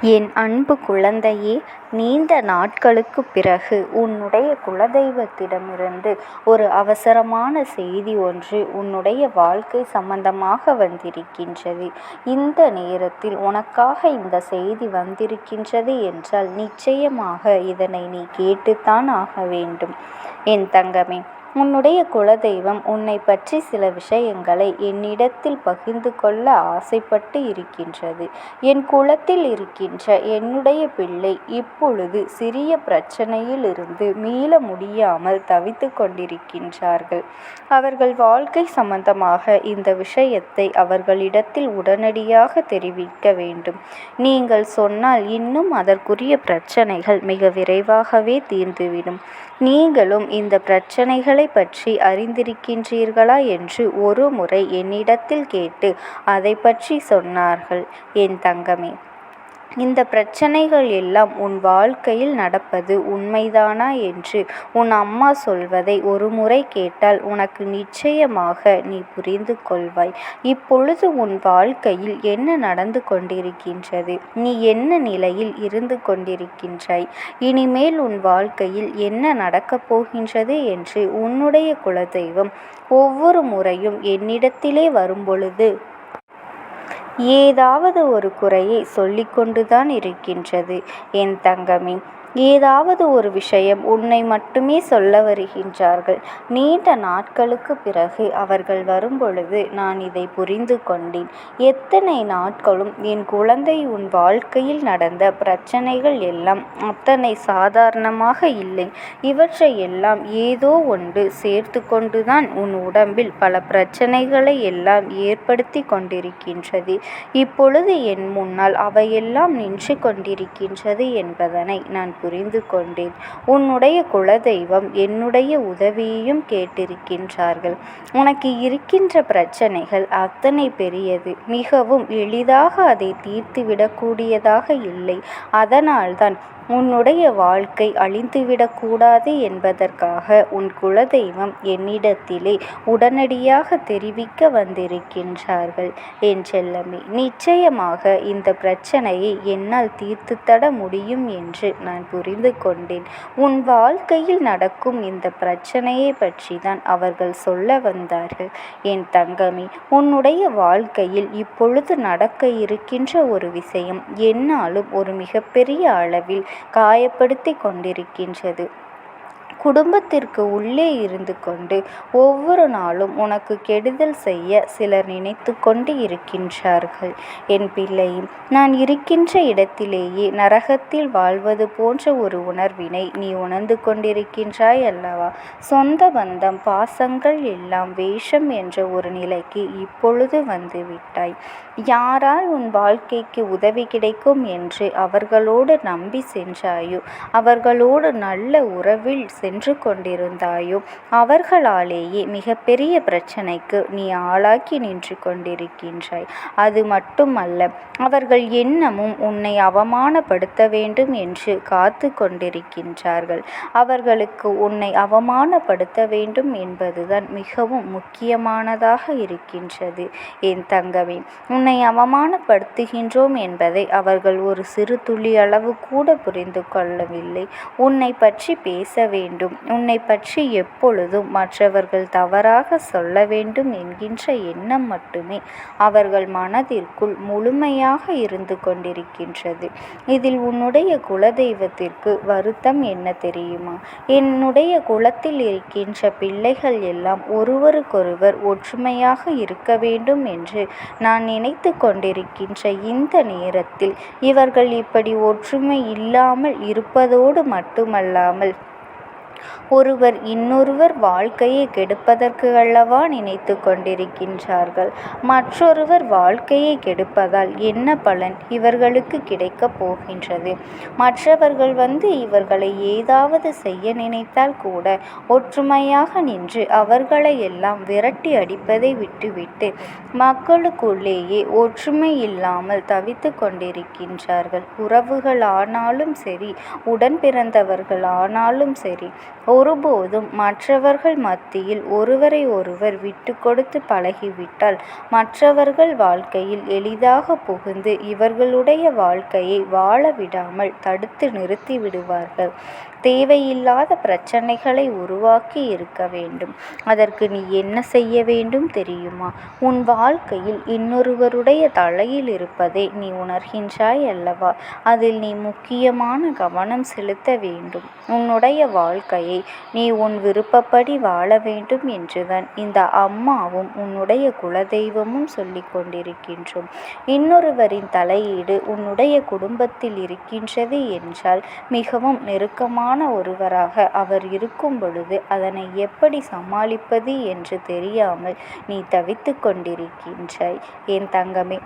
என் அன்பு குழந்தையே, நீண்ட நாட்களுக்குப் பிறகு உன்னுடைய குலதெய்வத்திடமிருந்து ஒரு அவசரமான செய்தி ஒன்று உன்னுடைய வாழ்க்கை சம்பந்தமாக வந்திருக்கின்றது. இந்த நேரத்தில் உனக்காக இந்த செய்தி வந்திருக்கின்றது என்றால் நிச்சயமாக இதனை நீ கேட்டுத்தான் ஆக வேண்டும். என் தங்கமே, உன்னுடைய குலதெய்வம் உன்னை பற்றி சில விஷயங்களை என்னிடத்தில் பகிர்ந்து கொள்ள ஆசைப்பட்டு இருக்கின்றது. என் குலத்தில் இருக்கின்ற என்னுடைய பிள்ளை இப்பொழுது சிறிய பிரச்சனையில் இருந்து மீள முடியாமல் தவித்து கொண்டிருக்கின்றார்கள். அவர்கள் வாழ்க்கை சம்பந்தமாக இந்த விஷயத்தை அவர்களிடத்தில் உடனடியாக தெரிவிக்க வேண்டும். நீங்கள் சொன்னால் இன்னும் அதற்குரிய பிரச்சனைகள் மிக விரைவாகவே தீர்ந்துவிடும். நீங்களும் இந்த பிரச்சனைகளை பற்றி அறிந்திருக்கின்றீர்களா என்று ஒரு முறை என்னிடத்தில் கேட்டு அதை பற்றி சொன்னார்கள். என் தங்கமே, இந்த பிரச்சனைகள் எல்லாம் உன் வாழ்க்கையில் நடப்பது உண்மைதானா என்று உன் அம்மா சொல்வதை ஒரு முறை கேட்டால் உனக்கு நிச்சயமாக நீ புரிந்து கொள்வாய். இப்பொழுது உன் வாழ்க்கையில் என்ன நடந்து கொண்டிருக்கின்றது, நீ என்ன நிலையில் இருந்து கொண்டிருக்கின்றாய், இனிமேல் உன் வாழ்க்கையில் என்ன நடக்கப் போகின்றது என்று உன்னுடைய குலதெய்வம் ஒவ்வொரு முறையும் என்னிடத்திலே வரும்பொழுது ஏதாவது ஒரு குறையை சொல்லிக்கொண்டுதான் இருக்கின்றது. என் தங்கமே, ஏதாவது ஒரு விஷயம் உன்னை மட்டுமே சொல்ல வருகின்றார்கள். நீண்ட நாட்களுக்கு பிறகு அவர்கள் வரும்பொழுது நான் இதை புரிந்து கொண்டேன். எத்தனை நாட்களும் என் குழந்தை, உன் வாழ்க்கையில் நடந்த பிரச்சனைகள் எல்லாம் அத்தனை சாதாரணமாக இல்லை. இவற்றை எல்லாம் ஏதோ ஒன்று சேர்த்து கொண்டுதான் உன் உடம்பில் பல பிரச்சனைகளை எல்லாம் ஏற்படுத்தி கொண்டிருக்கின்றது. இப்பொழுது என் முன்னால் அவையெல்லாம் நின்று கொண்டிருக்கின்றது என்பதனை நான் புரிந்து கொண்டேன். உன்னுடைய குலதெய்வம் என்னுடைய உதவியையும் கேட்டிருக்கின்றார்கள். உனக்கு இருக்கின்ற பிரச்சனைகள் அத்தனை பெரியது. மிகவும் எளிதாக அதை தீர்த்துவிடக்கூடியதாக இல்லை. அதனால்தான் உன்னுடைய வாழ்க்கை அழிந்துவிடக்கூடாது என்பதற்காக உன் குலதெய்வம் என்னிடத்திலே உடனடியாக தெரிவிக்க வந்திருக்கின்றார்கள். என் செல்லமே, நிச்சயமாக இந்த பிரச்சனையை என்னால் தீர்த்து தர முடியும் என்று நான் புரிந்து கொண்டேன். உன் வாழ்க்கையில் நடக்கும் இந்த பிரச்சனையை பற்றி தான் அவர்கள் சொல்ல வந்தார்கள். என் தங்கமே, உன்னுடைய வாழ்க்கையில் இப்பொழுது நடக்க இருக்கின்ற ஒரு விஷயம் என்னாலும் ஒரு மிகப்பெரிய அளவில் காயப்படுத்தி கொண்டிருக்கின்றது. குடும்பத்திற்கு உள்ளே இருந்து கொண்டு ஒவ்வொரு நாளும் உனக்கு கெடுதல் செய்ய சிலர் நினைத்து கொண்டு இருக்கின்றார்கள். என் பிள்ளையும், நான் இருக்கின்ற இடத்திலேயே நரகத்தில் வாழ்வது போன்ற ஒரு உணர்வினை நீ உணர்ந்து கொண்டிருக்கின்றாய் அல்லவா? சொந்த பந்தம், பாசங்கள் எல்லாம் வேஷம் என்ற ஒரு நிலைக்கு இப்பொழுது வந்து விட்டாய். யாரால் உன் வாழ்க்கைக்கு உதவி கிடைக்கும் என்று அவர்களோடு நம்பி சென்றாயோ, அவர்களோடு நல்ல உறவில் சென்று கொண்டிருந்தாயோ, அவர்களாலேயே மிகப்பெரிய பிரச்சனைக்கு நீ ஆளாக்கி நின்று கொண்டிருக்கின்றாய். அது மட்டுமல்ல, அவர்கள் எண்ணமும் உன்னை அவமானப்படுத்த வேண்டும் என்று காத்து கொண்டிருக்கின்றார்கள். அவர்களுக்கு உன்னை அவமானப்படுத்த வேண்டும் என்பதுதான் மிகவும் முக்கியமானதாக இருக்கின்றது. என் தங்கமே, உன்னை அவமானப்படுத்துகின்றோம் என்பதை அவர்கள் ஒரு சிறு துளி அளவு கூட புரிந்து கொள்ளவில்லை. உன்னை பற்றி பேச வேண்டும், உன்னை பற்றி எப்பொழுதும் மற்றவர்கள் தவறாக சொல்ல வேண்டும் என்கின்ற எண்ணம் மட்டுமே அவர்கள் மனதிற்குள் முழுமையாக இருந்து கொண்டிருக்கின்றது. இதில் உன்னுடைய குலதெய்வத்திற்கு வருத்தம் என்ன தெரியுமா? என்னுடைய குலத்தில் இருக்கின்ற பிள்ளைகள் எல்லாம் ஒருவருக்கொருவர் ஒற்றுமையாக இருக்க வேண்டும் என்று நான் நினைத்து கொண்டிருக்கின்ற இந்த நேரத்தில் இவர்கள் இப்படி ஒற்றுமை இல்லாமல் இருப்பதோடு மட்டுமல்லாமல் ஒருவர் இன்னொருவர் வாழ்க்கையை கெடுப்பதற்கு அல்லவா நினைத்து கொண்டிருக்கின்றார்கள். மற்றொருவர் வாழ்க்கையை கெடுப்பதால் என்ன பலன் இவர்களுக்கு கிடைக்கப் போகின்றது? மற்றவர்கள் இவர்களை ஏதாவது செய்ய நினைத்தால் கூட ஒற்றுமையாக நின்று அவர்களை எல்லாம் விரட்டி அடிப்பதை விட்டுவிட்டு மக்களுக்குள்ளேயே ஒற்றுமை இல்லாமல் தவித்து கொண்டிருக்கின்றார்கள். உறவுகள் ஆனாலும் சரி, உடன் பிறந்தவர்கள் ஆனாலும் சரி, ஒருபோதும் மற்றவர்கள் மத்தியில் ஒருவரை ஒருவர் விட்டு கொடுத்து பழகிவிட்டால் மற்றவர்கள் வாழ்க்கையில் எளிதாக புகுந்து இவர்களுடைய வாழ்க்கையை வாழ விடாமல் தடுத்து நிறுத்தி விடுவார்கள். தேவையில்லாத பிரச்சனைகளை உருவாக்கி இருக்க வேண்டும். அதற்கு நீ என்ன செய்ய வேண்டும் தெரியுமா? உன் வாழ்க்கையில் இன்னொருவருடைய தலையில் இருப்பதை நீ உணர்கின்றாய் அல்லவா? அதில் நீ முக்கியமான கவனம் செலுத்த வேண்டும். உன்னுடைய வாழ்க்கையை நீ உன் விருப்பப்படி வாழ வேண்டும் என்றுதான் இந்த அம்மாவும் உன்னுடைய குலதெய்வமும் சொல்லிக் கொண்டிருக்கின்றோம். இன்னொருவரின் தலையீடு உன்னுடைய குடும்பத்தில் இருக்கின்றது என்றால் மிகவும் நெருக்கமான ஒருவராக அவர் இருக்கும் பொழுது அதனை எப்படி சமாளிப்பது என்று தெரியாமல் நீ தவித்து கொண்டிருக்கின்றாய். என் தங்கமே,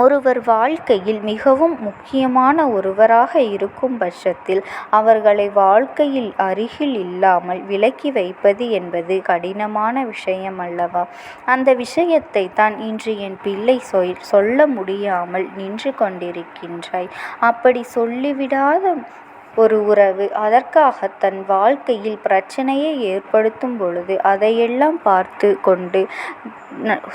ஒருவர் வாழ்க்கையில் மிகவும் முக்கியமான ஒருவராக இருக்கும் பட்சத்தில் அவர்களை வாழ்க்கையில் அருகில் இல்லாமல் விலக்கி வைப்பது என்பது கடினமான விஷயம் அல்லவா? அந்த விஷயத்தை தான் இன்று என் பிள்ளை சொல்ல முடியாமல் நின்று கொண்டிருக்கின்றாய். அப்படி சொல்லிவிடாத ஒரு உறவு அதற்காக தன் வாழ்க்கையில் பிரச்சனையை ஏற்படுத்தும் பொழுது அதையெல்லாம் பார்த்து கொண்டு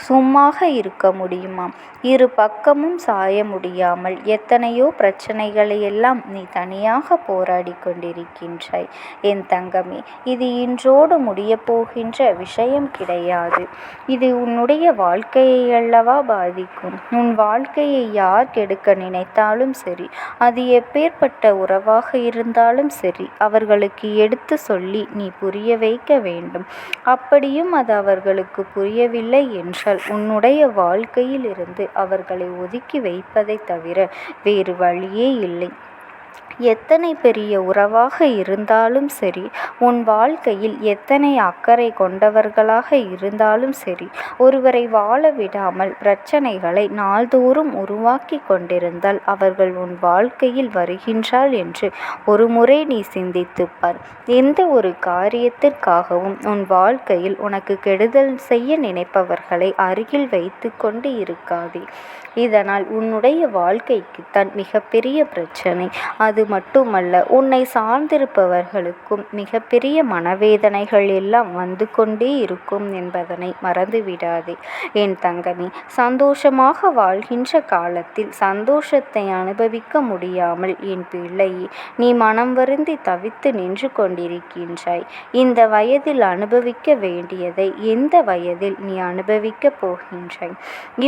சும்மாக இருக்க முடியுமா? இரு பக்கமும் சாய முடியாமல் எத்தனையோ பிரச்சனைகளை எல்லாம் நீ தனியாக போராடி கொண்டிருக்கின்றாய். என் தங்கமே, இது இன்றோடு முடிய போகின்ற விஷயம் கிடையாது. இது உன்னுடைய வாழ்க்கையை அல்லவா பாதிக்கும். உன் வாழ்க்கையை யார் கெடுக்க நினைத்தாலும் சரி, அது எப்பேற்பட்ட உறவாக இருந்தாலும் சரி, அவர்களுக்கு எடுத்து சொல்லி நீ புரிய வைக்க வேண்டும். அப்படியும் அது அவர்களுக்கு புரியவில்லை என்றால் உன்னுடைய வாழ்க்கையில் இருந்து அவர்களை ஒதுக்கி வைப்பதை தவிர வேறு வழியே இல்லை. எத்தனை பெரிய உறவாக இருந்தாலும் சரி, உன் வாழ்க்கையில் எத்தனை அக்கறை கொண்டவர்களாக இருந்தாலும் சரி, ஒருவரை வாழ விடாமல் பிரச்சனைகளை நாள்தோறும் உருவாக்கி கொண்டிருந்தால் அவர்கள் உன் வாழ்க்கையில் வருகின்றாள் என்று ஒரு முறை நீ சிந்தித்துப் பார். எந்த ஒரு காரியத்திற்காகவும் உன் வாழ்க்கையில் உனக்கு கெடுதல் செய்ய நினைப்பவர்களை அருகில் வைத்து கொண்டு இருக்காதே. இதனால் உன்னுடைய வாழ்க்கைக்கு தான் மிகப்பெரிய பிரச்சனை. அது மட்டுமல்ல, உன்னை சார்ந்திருப்பவர்களுக்கும் மிகப்பெரிய மனவேதனைகள் எல்லாம் வந்து கொண்டே இருக்கும் என்பதனை மறந்துவிடாதே. என் தங்கமே, சந்தோஷமாக வாழ்கின்ற காலத்தில் சந்தோஷத்தை அனுபவிக்க முடியாமல் என் பிள்ளையே நீ மனம் வருந்தி தவித்து நின்று கொண்டிருக்கின்றாய். இந்த வயதில் அனுபவிக்க வேண்டியதை எந்த வயதில் நீ அனுபவிக்கப் போகின்றாய்?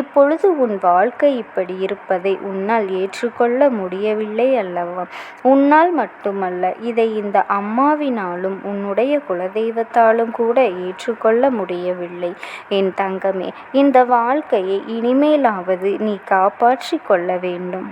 இப்பொழுது உன் வாழ்க்கை இப்படி இருப்பதை உன்னால் ஏற்றுக்கொள்ள முடியவில்லை அல்லவா? உன்னால் மட்டுமல்ல, இதை இந்த அம்மாவினாலும் உன்னுடைய குலதெய்வத்தாலும் கூட ஏற்றுக்கொள்ள முடியவில்லை. என் தங்கமே, இந்த வாழ்க்கையை இனிமேலாவது நீ காப்பாற்றி கொள்ள வேண்டும்.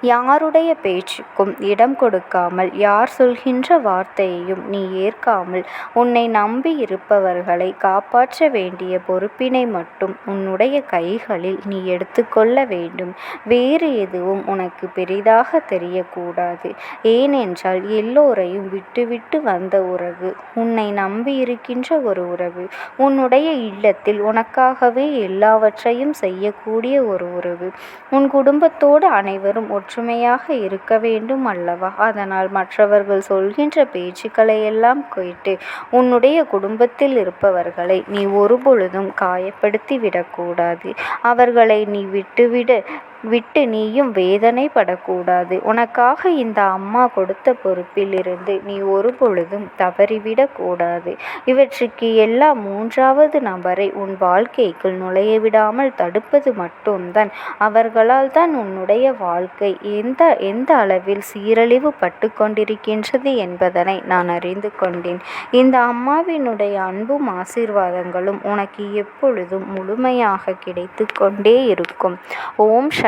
யாருடைய பேச்சுக்கும் இடம் கொடுக்காமல், யார் சொல்கின்ற வார்த்தையையும் நீ ஏற்காமல், உன்னை நம்பி இருப்பவர்களை காப்பாற்ற வேண்டிய பொறுப்பினை மட்டும் உன்னுடைய கைகளில் நீ எடுத்துக்கொள்ள வேண்டும். வேறு எதுவும் உனக்கு பெரிதாக தெரியக்கூடாது. ஏனென்றால் எல்லோரையும் விட்டுவிட்டு வந்த உறவு, உன்னை நம்பி இருக்கின்ற ஒரு உறவு, உன்னுடைய இல்லத்தில் உனக்காகவே எல்லாவற்றையும் செய்யக்கூடிய ஒரு உறவு, உன் குடும்பத்தோடு அனைவரும் ஒற்றுமையாக இருக்க வேண்டும் அல்லவா? அதனால் மற்றவர்கள் சொல்கின்ற பேச்சுக்களை எல்லாம் கேட்டு உன்னுடைய குடும்பத்தில் இருப்பவர்களை நீ ஒருபொழுதும் காயப்படுத்தி விடக்கூடாது. அவர்களை நீ விட்டு நீயும் வேதனைப்படக்கூடாது. உனக்காக இந்த அம்மா கொடுத்த பொறுப்பில் இருந்து நீ ஒரு பொழுதும் தவறிவிடக்கூடாது. இவற்றுக்கு எல்லாம் மூன்றாவது நபரை உன் வாழ்க்கைக்குள் நுழைய விடாமல் தடுப்பது மட்டும்தான். அவர்களால் தான் உன்னுடைய வாழ்க்கை எந்த அளவில் சீரழிவு பட்டு கொண்டிருக்கின்றது என்பதனை நான் அறிந்து கொண்டேன். இந்த அம்மாவினுடைய அன்பும் ஆசீர்வாதங்களும் உனக்கு எப்பொழுதும் முழுமையாக கிடைத்து கொண்டே இருக்கும். ஓம் சக்தி.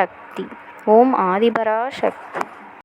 ஓம் ஆதிபரா சக்தி.